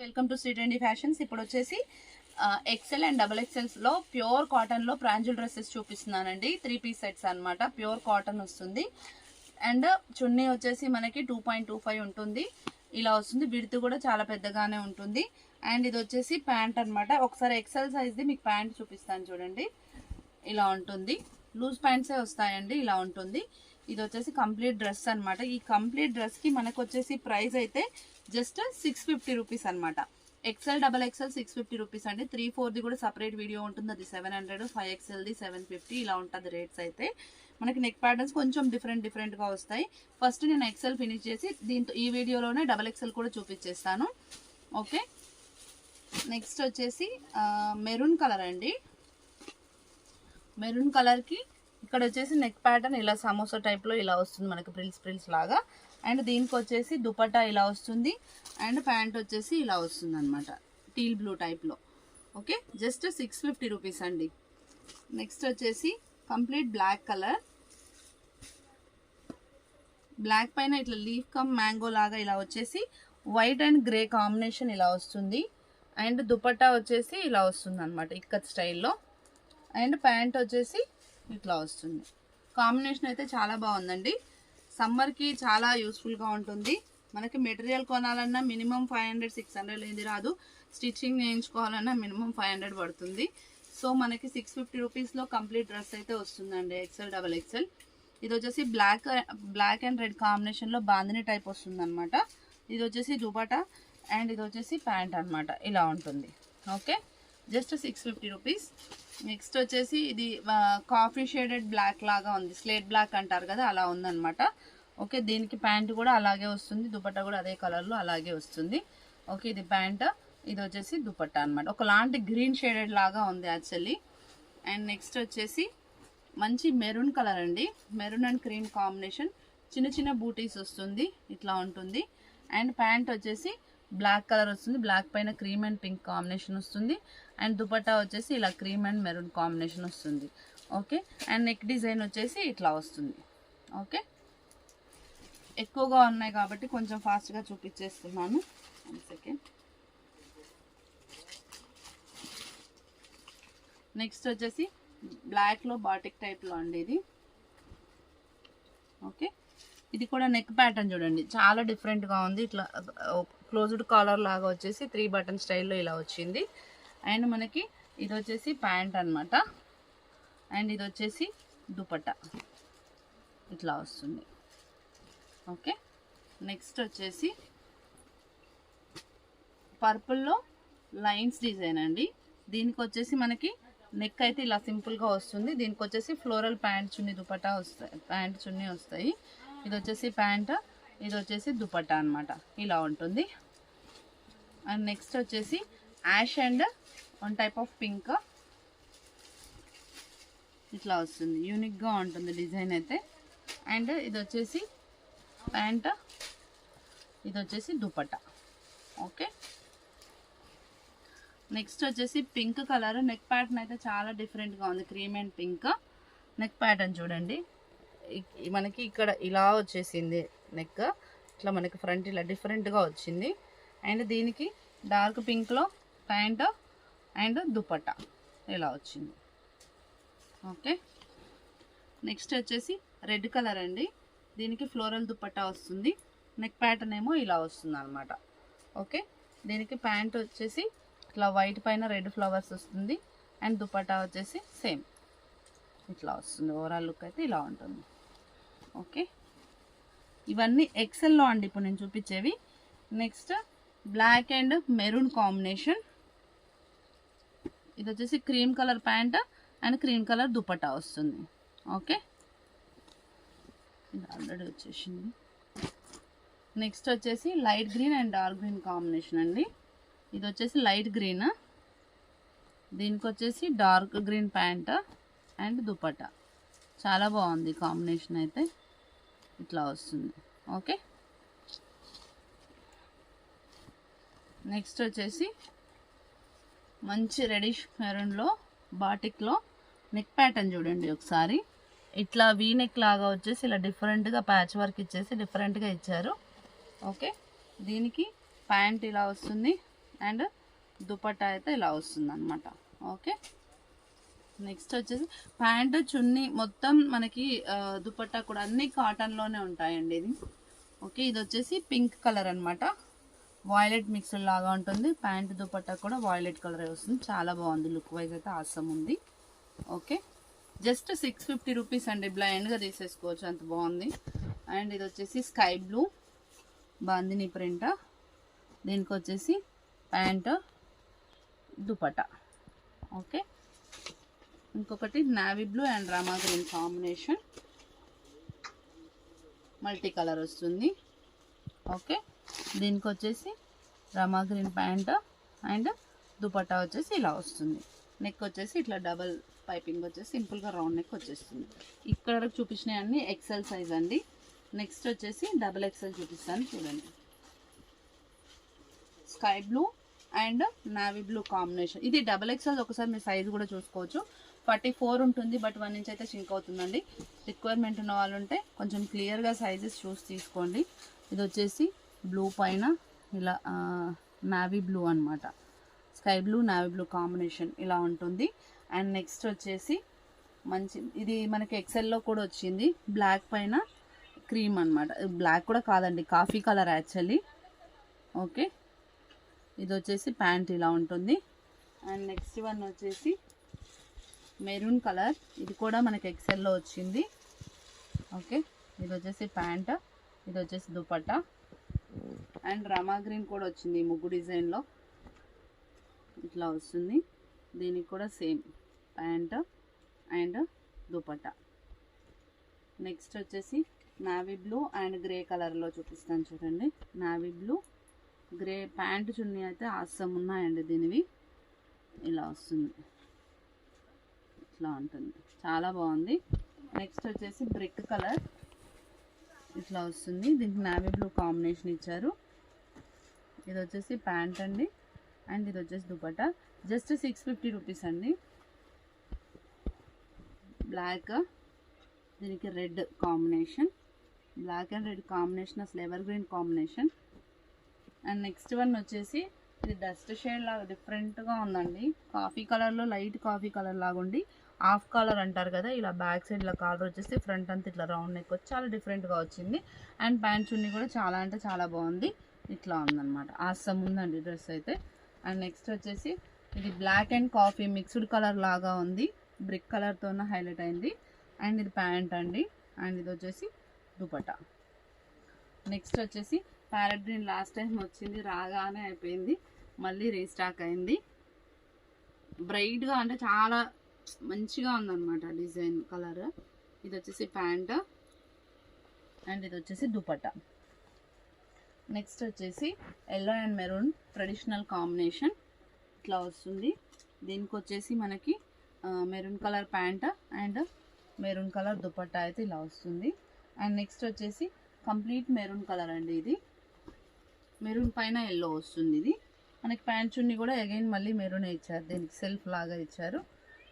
Welcome to Shri trendy fashions. ఇప్పుడు వచ్చేసి XL and double XLs లో ప్యూర్ కాటన్ లో ప్రాంజుల్ డ్రెస్సెస్ చూపిస్తున్నానండి. 3 పీస్ సెట్స్ అన్నమాట. ప్యూర్ కాటన్ వస్తుంది అండ్ చున్నీ వచ్చేసి మనకి 2.25 ఉంటుంది. ఇలా వస్తుంది. విడ్త్ కూడా చాలా పెద్దగానే ఉంటుంది. అండ్ ఇది వచ్చేసి ప్యాంట్ అన్నమాట. ఒకసారి ఎక్సెల్ సైజ్ది మీకు ప్యాంట్ చూపిస్తాను చూడండి. ఇలా ఉంటుంది. లూజ్ ప్యాంట్సే వస్తాయండి. ఇలా ఉంటుంది. ఇది వచ్చేసి కంప్లీట్ డ్రెస్ అన్నమాట. ఈ కంప్లీట్ డ్రెస్ కి మనకు వచ్చేసి ప్రైస్ అయితే జస్ట్ 650 రూపీస్ అనమాట. ఎక్సెల్ డబల్ ఎక్సెల్ 650 రూపీస్ అండి. 3/4ది కూడా సపరేట్ వీడియో ఉంటుంది. అది 700, 5XLది 750 ఇలా ఉంటుంది రేట్స్ అయితే. మనకి నెక్ ప్యాటర్న్స్ కొంచెం డిఫరెంట్గా వస్తాయి. ఫస్ట్ నేను ఎక్సెల్ ఫినిష్ చేసి దీంతో ఈ వీడియోలోనే డబల్ ఎక్సెల్ కూడా చూపించేస్తాను. ఓకే, నెక్స్ట్ వచ్చేసి మెరూన్ కలర్ అండి. మెరూన్ కలర్కి ఇక్కడ వచ్చేసి నెక్ ప్యాటర్న్ ఇలా సమోసా టైప్లో ఇలా వస్తుంది మనకి, ప్రిల్స్ లాగా. అండ్ దీనికి వచ్చేసి దుపట్టా ఇలా వస్తుంది అండ్ ప్యాంట్ వచ్చేసి ఇలా వస్తుంది అనమాట, టీల్ బ్లూ టైప్లో. ఓకే, జస్ట్ 650 రూపీస్ అండి. నెక్స్ట్ వచ్చేసి కంప్లీట్ బ్లాక్ కలర్. బ్లాక్ పైన ఇట్లా లీఫ్ కమ్ మ్యాంగో లాగా ఇలా వచ్చేసి వైట్ అండ్ గ్రే కాంబినేషన్ ఇలా వస్తుంది. అండ్ దుపట్టా వచ్చేసి ఇలా వస్తుంది అనమాట, ఇక్కత్ స్టైల్లో. అండ్ ప్యాంట్ వచ్చేసి ఇట్లా వస్తుంది. కాంబినేషన్ అయితే చాలా బాగుందండి. సమ్మర్కి చాలా యూస్ఫుల్గా ఉంటుంది. మనకి మెటీరియల్ కొనాలన్నా మినిమం 500-600 లేని రాదు. స్టిచ్చింగ్ చేయించుకోవాలన్నా మినిమం 500 పడుతుంది. సో మనకి 650 రూపీస్లో కంప్లీట్ డ్రెస్ అయితే వస్తుందండి, ఎక్సెల్ డబల్ ఎక్సెల్. ఇది వచ్చేసి బ్లాక్ అండ్ రెడ్ కాంబినేషన్లో బాందిని టైప్ వస్తుంది అనమాట. ఇది వచ్చేసి దుపట్టా అండ్ ఇది వచ్చేసి ప్యాంట్ అనమాట, ఇలా ఉంటుంది. Okay, just 650 rupees. నెక్స్ట్ వచ్చేసి ఇది కాఫీ షేడెడ్ బ్లాక్ లాగా ఉంది, స్లేట్ బ్లాక్ అంటారు కదా, అలా ఉందన్నమాట. ఓకే, దీనికి ప్యాంట్ కూడా అలాగే వస్తుంది, దుపట్టా కూడా అదే కలర్లో అలాగే వస్తుంది. ఓకే, ఇది ప్యాంట్, ఇది వచ్చేసి దుపట్టా అనమాట. ఒకలాంటి గ్రీన్ షేడెడ్ లాగా ఉంది యాక్చువల్లీ. అండ్ నెక్స్ట్ వచ్చేసి మంచి మెరూన్ కలర్ అండి. మెరూన్ అండ్ క్రీమ్ కాంబినేషన్, చిన్న బూటీస్ వస్తుంది, ఇట్లా ఉంటుంది. అండ్ ప్యాంట్ వచ్చేసి బ్లాక్ కలర్ వస్తుంది. బ్లాక్ పైన క్రీమ్ అండ్ పింక్ కాంబినేషన్ వస్తుంది. అండ్ దుపట్టా వచ్చేసి ఇలా క్రీమ్ అండ్ మెరూన్ కాంబినేషన్ వస్తుంది. ఓకే, అండ్ నెక్ డిజైన్ వచ్చేసి ఇట్లా వస్తుంది. ఓకే, ఎక్కువగా ఉన్నాయి కాబట్టి కొంచెం ఫాస్ట్గా చూపించేస్తున్నాను. 1 సెకండ్. నెక్స్ట్ వచ్చేసి బ్లాక్లో బాటిక్ టైప్లో అండి ఇది. ఓకే, ఇది కూడా నెక్ ప్యాటర్న్ చూడండి, చాలా డిఫరెంట్గా ఉంది. ఇట్లా క్లోజ్డ్ కాలర్ లాగా వచ్చేసి 3 బటన్ స్టైల్లో ఇలా వచ్చింది. అండ్ మనకి ఇది వచ్చేసి ప్యాంట్ అనమాట. అండ్ ఇది వచ్చేసి దుపట్టా ఇట్లా వస్తుంది. ఓకే, నెక్స్ట్ వచ్చేసి పర్పుల్లో లైన్స్ డిజైన్ అండి. దీనికి వచ్చేసి మనకి నెక్ అయితే ఇలా సింపుల్గా వస్తుంది. దీనికి వచ్చేసి ఫ్లోరల్ ప్యాంట్ చున్నీ దుపట్టా వస్తాయి, ప్యాంట్ చున్నీ వస్తాయి. ఇది వచ్చేసి ప్యాంట్, ఇది వచ్చేసి దుపట్టా అనమాట, ఇలా ఉంటుంది. అండ్ నెక్స్ట్ వచ్చేసి ash and 1 type of pink ఇట్లా వస్తుంది, యూనిక్గా ఉంటుంది డిజైన్ అయితే. అండ్ ఇది వచ్చేసి ప్యాంట్, ఇది వచ్చేసి దుపట్టా. ఓకే, నెక్స్ట్ వచ్చేసి పింక్ కలర్. నెక్ ప్యాటర్న్ అయితే చాలా డిఫరెంట్గా ఉంది, cream and pink. Neck pattern చూడండి, మనకి ఇక్కడ ఇలా వచ్చేసింది నెక్, ఇట్లా మనకి ఫ్రంట్ ఇలా డిఫరెంట్గా వచ్చింది. అండ్ దీనికి డార్క్ పింక్లో ప్యాంట్ అండ్ దుపట్టా ఇలా వచ్చింది. ఓకే, నెక్స్ట్ వచ్చేసి రెడ్ కలర్ అండి. దీనికి ఫ్లోరల్ దుపట్టా వస్తుంది. నెక్ ప్యాటర్న్ ఏమో ఇలా వస్తుంది అనమాట. ఓకే, దీనికి ప్యాంట్ వచ్చేసి ఇట్లా వైట్ పైన రెడ్ ఫ్లవర్స్ వస్తుంది. అండ్ దుపట్టా వచ్చేసి సేమ్ ఇట్లా వస్తుంది. ఓవరాల్ లుక్ అయితే ఇలా ఉంటుంది. ఓకే, ఇవన్నీ ఎక్సెల్లో అండి ఇప్పుడు నేను చూపించేవి. Next black and maroon combination. ఇది వచ్చేసి cream colour pant and cream colour dupatta వస్తుంది. ఓకే, ఇది ఆల్రెడీ వచ్చేసింది. నెక్స్ట్ వచ్చేసి light green and dark green combination అండి. ఇది వచ్చేసి లైట్ గ్రీన్, దీనికి వచ్చేసి dark green pant and dupatta. చాలా బాగుంది కాంబినేషన్ అయితే, ఇట్లా వస్తుంది. ఓకే, నెక్స్ట్ వచ్చేసి మంచి రెడిష్ మెరూన్లో బాటిక్లో నెక్ ప్యాటర్న్ చూడండి ఒకసారి. ఇట్లా వీ నెక్ లాగా వచ్చేసి ఇలా డిఫరెంట్గా ప్యాచ్ వర్క్ ఇచ్చేసి డిఫరెంట్గా ఇచ్చారు. ఓకే, దీనికి ప్యాంట్ ఇలా వస్తుంది. అండ్ దుపట్టా అయితే ఇలా వస్తుంది అనమాట. ఓకే, నెక్స్ట్ వచ్చేసి ప్యాంటు చున్నీ మొత్తం మనకి దుపట్టా కూడా అన్ని కాటన్లోనే ఉంటాయండి ఇది. ఓకే, ఇది వచ్చేసి పింక్ కలర్ అనమాట, వాయిలెట్ మిక్స్డ్ లాగా ఉంటుంది. ప్యాంట్ దుపట్టా కూడా వాయిలెట్ కలర్ వస్తుంది, చాలా బాగుంది, లుక్ వైజ్ అయితే ఆసం ఉంది. ఓకే, జస్ట్ 650 రూపీస్ అండి, బ్లైండ్గా తీసేసుకోవచ్చు, అంత బాగుంది. అండ్ ఇది వచ్చేసి స్కై బ్లూ బాందిని ప్రింట్, దీనికి వచ్చేసి ప్యాంట్ దుపట్టా. ఓకే, ఇంకొకటి navy blue and Rama green combination, multi colour వస్తుంది. ఓకే, దీనికి వచ్చేసి Rama green pant and dupatta వచ్చేసి ఇలా వస్తుంది. నెక్ వచ్చేసి ఇట్లా డబల్ పైపింగ్ వచ్చేసి సింపుల్గా రౌండ్ నెక్ వచ్చేస్తుంది. ఇక్కడ వరకు చూపించినవి అన్ని ఎక్సెల్ సైజ్ అండి. నెక్స్ట్ వచ్చేసి డబల్ ఎక్సెల్ చూపిస్తాను చూడండి. Sky blue and navy blue combination, ఇది డబల్ ఎక్సెల్. ఒకసారి మీ సైజ్ కూడా చూసుకోవచ్చు. 44 ఉంటుంది, బట్ 1 ఇంచ్ అయితే షింక్ అవుతుందండి. రిక్వైర్మెంట్ ఉన్న వాళ్ళు ఉంటే కొంచెం క్లియర్గా సైజెస్ చూసి తీసుకోండి. ఇది వచ్చేసి బ్లూ పైన ఇలా నావీ బ్లూ అనమాట, sky blue navy blue combination ఇలా ఉంటుంది. అండ్ నెక్స్ట్ వచ్చేసి మంచి, ఇది మనకి ఎక్సెల్లో కూడా వచ్చింది, బ్లాక్ పైన క్రీమ్ అనమాట. బ్లాక్ కూడా కాదండి, కాఫీ కలర్ యాక్చువల్లీ. ఓకే, ఇది వచ్చేసి ప్యాంట్ ఇలా ఉంటుంది. అండ్ నెక్స్ట్ వన్ వచ్చేసి మెరూన్ కలర్, ఇది కూడా మనకి ఎక్సెల్లో వచ్చింది. ఓకే, ఇది వచ్చేసి ప్యాంట్, ఇది వచ్చేసి దుపట్టా. అండ్ రమా గ్రీన్ కూడా వచ్చింది ఈ ముగ్గు డిజైన్లో, ఇట్లా వస్తుంది. దీనికి కూడా same pant and dupatta. Next వచ్చేసి నావీ బ్లూ అండ్ గ్రే కలర్లో చూపిస్తాను చూడండి. నావీ బ్లూ గ్రే ప్యాంట్ చున్నీ అయితే ఆసం ఉన్నాయండి దీనివి, ఇలా వస్తుంది, ఇట్లా ఉంటుంది, చాలా బాగుంది. నెక్స్ట్ వచ్చేసి బ్రిక్ కలర్, ఇట్లా వస్తుంది, దీనికి నావీ బ్లూ కాంబినేషన్ ఇచ్చారు. ఇది వచ్చేసి ప్యాంట్ అండి అండ్ ఇది వచ్చేసి దుపట్టా, జస్ట్ 650 రూపీస్ అండి. బ్లాక్, దీనికి red combination, black and red combination అసలు evergreen combination. And next one వచ్చేసి ఇది డస్ట్ షేడ్ లాగా డిఫరెంట్గా ఉందండి, కాఫీ కలర్లో లైట్ కాఫీ కలర్ లాగా ఉండి హాఫ్ కలర్ అంటారు కదా, ఇలా బ్యాక్ సైడ్ ఇలా కాలర్ వచ్చేసి ఫ్రంట్ అంతా ఇట్లా రౌండ్ నెక్ వచ్చి చాలా డిఫరెంట్గా వచ్చింది. అండ్ ప్యాంట్ చున్నీ కూడా చాలా అంటే చాలా బాగుంది, ఇట్లా ఉందన్నమాట, ఆసం ఉందండి డ్రెస్ అయితే. అండ్ నెక్స్ట్ వచ్చేసి ఇది black and coffee mixed colour లాగా ఉంది, బ్రిక్ కలర్తో హైలైట్ అయింది. అండ్ ఇది ప్యాంట్ అండి అండ్ ఇది వచ్చేసి దుపట్టా. నెక్స్ట్ వచ్చేసి ప్యారెట్ గ్రీన్, లాస్ట్ టైం వచ్చింది రాగానే అయిపోయింది, మళ్ళీ రీస్టాక్ అయింది. బ్రైట్గా అంటే చాలా మంచిగా ఉందన్నమాట డిజైన్ కలర్. ఇది వచ్చేసి ప్యాంట్ అండ్ ఇది వచ్చేసి దుపట్టా. నెక్స్ట్ వచ్చేసి yellow and maroon traditional combination, ఇట్లా వస్తుంది. దీనికి వచ్చేసి మనకి maroon colour pant and maroon colour dupatta అయితే ఇలా వస్తుంది. అండ్ నెక్స్ట్ వచ్చేసి కంప్లీట్ మెరూన్ కలర్ అండి, ఇది మెరూన్ పైన ఎల్లో వస్తుంది. ఇది మనకి ప్యాంట్ చున్నీ కూడా అగైన్ మళ్ళీ మెరూన్ ఇచ్చారు, దీనికి సెల్ఫ్ లాగా ఇచ్చారు,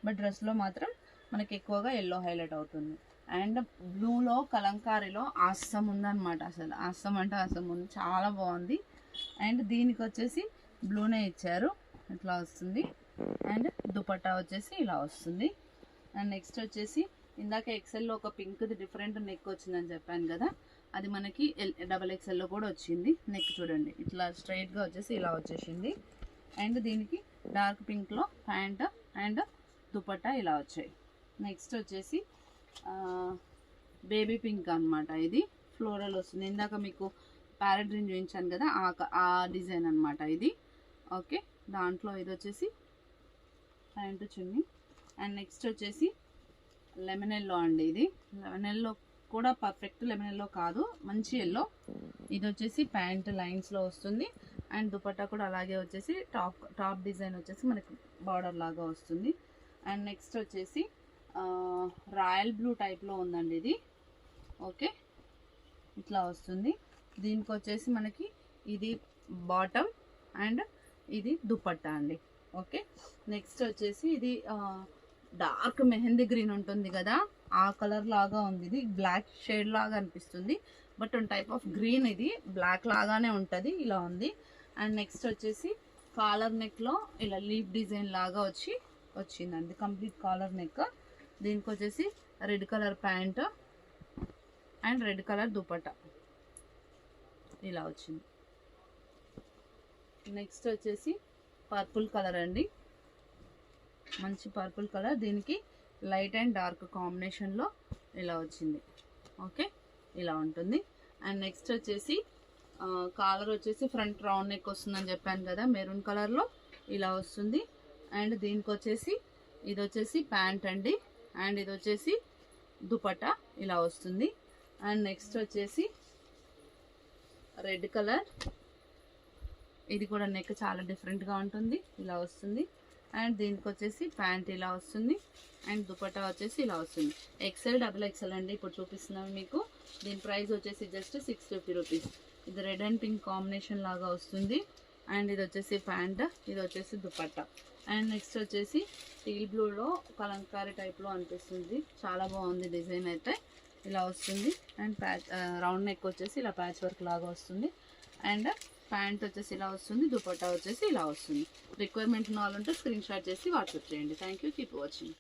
బట్ డ్రెస్లో మాత్రం మనకి ఎక్కువగా ఎల్లో హైలైట్ అవుతుంది. అండ్ బ్లూలో కలంకారీలో ఆసం ఉందన్నమాట, అసలు ఆసం అంటే ఆసం ఉంది, చాలా బాగుంది. అండ్ దీనికి వచ్చేసి బ్లూనే ఇచ్చారు, ఇట్లా వస్తుంది. అండ్ దుపట్టా వచ్చేసి ఇలా వస్తుంది. అండ్ నెక్స్ట్ వచ్చేసి ఇందాక ఎక్సెల్లో ఒక పింక్ది డిఫరెంట్ నెక్ వచ్చిందని చెప్పాను కదా, అది మనకి డబల్ ఎక్సెల్లో కూడా వచ్చింది. నెక్ చూడండి ఇట్లా స్ట్రైట్గా వచ్చేసి ఇలా వచ్చేసింది. అండ్ దీనికి డార్క్ పింక్లో ప్యాంట్ అండ్ దుపట్టా ఇలా వచ్చాయి. నెక్స్ట్ వచ్చేసి బేబీ పింక్ అనమాట, ఇది ఫ్లోరల్ వస్తుంది. ఇందాక మీకు ప్యారెట్ గ్రీన్ చూపించాను కదా, ఆ డిజైన్ అనమాట ఇది. ఓకే, దాంట్లో ఇది వచ్చేసి ప్యాంటు చున్నీ. అండ్ నెక్స్ట్ వచ్చేసి లెమన్ ఎల్లో అండి, ఇది లెమన్ ఎల్లో కూడా పర్ఫెక్ట్ లెమన్ ఎల్లో కాదు, మంచి ఎల్లో. ఇది వచ్చేసి ప్యాంట్ లైన్స్లో వస్తుంది అండ్ దుపట్టా కూడా అలాగే వచ్చేసి టాప్ డిజైన్ వచ్చేసి మనకి బార్డర్ లాగా వస్తుంది. అండ్ నెక్స్ట్ వచ్చేసి రాయల్ బ్లూ టైప్లో ఉందండి ఇది. ఓకే, ఇట్లా వస్తుంది. దీనికి వచ్చేసి మనకి ఇది బాటమ్ అండ్ ఇది దుపట్టా అండి. ఓకే, నెక్స్ట్ వచ్చేసి ఇది డార్క్ మెహందీ గ్రీన్ ఉంటుంది కదా, ఆ కలర్ లాగా ఉంది, ఇది బ్లాక్ షేడ్ లాగా అనిపిస్తుంది, బట్ టైప్ ఆఫ్ గ్రీన్, ఇది బ్లాక్ లాగానే ఉంటుంది, ఇలా ఉంది. అండ్ నెక్స్ట్ వచ్చేసి కాలర్ నెక్లో ఇలా లీఫ్ డిజైన్ లాగా వచ్చిందండి. Complete collar neck. దీనికి వచ్చేసి red colour pant and red colour dupatta ఇలా వచ్చింది. నెక్స్ట్ వచ్చేసి పర్పుల్ కలర్ అండి, మంచి పర్పుల్ కలర్. దీనికి లైట్ అండ్ డార్క్ కాంబినేషన్లో ఇలా వచ్చింది. ఓకే, ఇలా ఉంటుంది. అండ్ నెక్స్ట్ వచ్చేసి కాలర్ వచ్చేసి ఫ్రంట్ రౌండ్ నెక్ వస్తుందని చెప్పాను కదా, మెరూన్ కలర్లో ఇలా వస్తుంది. అండ్ దీనికి వచ్చేసి ఇది వచ్చేసి ప్యాంట్ అండి, అండ్ ఇది వచ్చేసి దుపట్టా ఇలా వస్తుంది. అండ్ నెక్స్ట్ వచ్చేసి రెడ్ కలర్, ఇది కూడా నెక్ చాలా డిఫరెంట్గా ఉంటుంది, ఇలా వస్తుంది. అండ్ దీనికి వచ్చేసి ప్యాంట్ ఇలా వస్తుంది అండ్ దుపట్టా వచ్చేసి ఇలా వస్తుంది. ఎక్సెల్ డబుల్ ఎక్సెల్ అండి ఇప్పుడు చూపిస్తున్నాను మీకు. దీని ప్రైస్ వచ్చేసి జస్ట్ 650 రూపీస్. ఇది రెడ్ అండ్ పింక్ కాంబినేషన్ లాగా వస్తుంది. అండ్ ఇది వచ్చేసి ప్యాంట్, ఇది వచ్చేసి దుపట్టా. అండ్ నెక్స్ట్ వచ్చేసి టీల్ బ్లూలో కలంకారీ టైప్లో అనిపిస్తుంది, చాలా బాగుంది డిజైన్ అయితే, ఇలా వస్తుంది. అండ్ రౌండ్ నెక్ వచ్చేసి ఇలా ప్యాచ్ వర్క్ లాగా వస్తుంది. అండ్ ప్యాంట్ వచ్చేసి ఇలా వస్తుంది, దుపట్టా వచ్చేసి ఇలా వస్తుంది. రిక్వైర్మెంట్ ఉన్న వాళ్ళు ఉంటే స్క్రీన్ షాట్ చేసి వాట్సాప్ చేయండి. Thank you, keep watching.